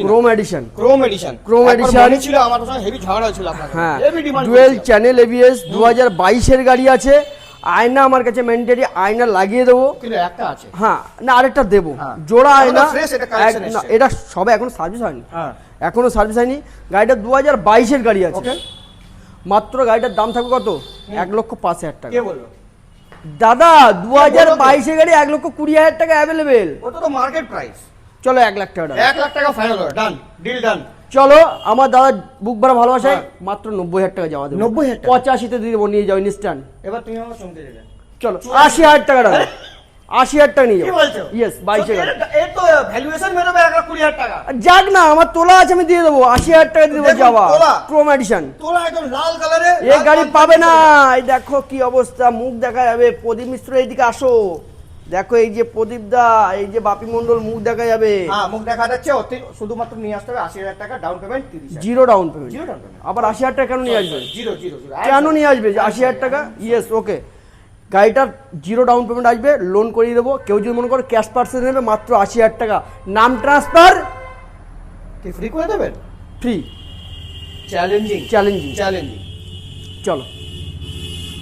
Chrome addition ছিল আমার সঙ্গে হেভি ঝগড়া হয়েছিল আপনার। হ্যাঁ, ডুয়েল চ্যানেল এবিএস 2022 এর গাড়ি আছে। আয়না আমার কাছে ম্যান্ডেটরি, আয়না লাগিয়ে দেবো। কিন্তু একটা আছে, হ্যাঁ না আরেকটা দেবো, জোড়া আয়না। এটা সবে এখন সার্ভিস হয়নি, এখনো সার্ভিস হয়নি। গাড়িটা 2022 এর গাড়ি আছে। মাত্র গাড়িটার দাম থাকবে কত? 1,05,000 টাকা। কে বললো দাদা 2022 এর গাড়ি 1,20,000 টাকা অ্যাভেলেবেল। ওটা তো মার্কেট প্রাইস। চলো 1 লাখ টাকা, 1 লাখ টাকা ফাইনাল, ডান, ডিল ডান। চলো আমার দাদা বুক ভরা ভালোবাসায় মাত্র 90,000 টাকা জমা দেবো। 90,000 টাকা 85 তে দিয়ে দেবো, নিয়ে যাও ইনস্ট্যান্ট। এবার তুমি আমার সঙ্গে দেবে। চলো 80,000 টাকা দাও, 80,000 টাকা নিয়ে কি যাও। বলছো? ইয়েস 22 এর গাড়ি। এর তো ভ্যালুয়েশন বেরোবে 1,20,000 টাকা। যাক না, আমার তোলা আছে, আমি দিয়ে দেবো 80,000 টাকা দিয়ে দেবো। দেখুন, যাওয়া তোলা। ক্রোম এডিশন তোলা একদম লাল কালারে। এই গাড়ি পাবে না। এই দেখো কি অবস্থা, মুখ দেখা যাবে। প্রদীপ মিশ্র এইদিকে আসো, দেখো এই যে প্রদীপ দা, এই যে বাপি মন্ডল, মুখ দেখা যাবে। হ্যাঁ, মুখ দেখা যাচ্ছে। শুধুমাত্র নিয়ে আসতে হবে 80,000 টাকা down payment, 30,000 zero down payment. Zero down payment. আবার 80,000 টাকা কেন নিয়ে আসবে? জিরো কেন নিয়ে আসবে 80,000 টাকা? ইয়েস ওকে, গাড়িটার জিরো ডাউন পেমেন্ট আসবে, লোন করিয়ে দেবো। কেউ যদি মনে করো ক্যাশ পার্সেন্ট নেবে, মাত্র 80,000 টাকা। নাম ট্রান্সফার কি ফ্রি করে দেবেন? ফ্রি। চ্যালেঞ্জিং। চ্যালেঞ্জিং। চ্যালেঞ্জিং। চলো।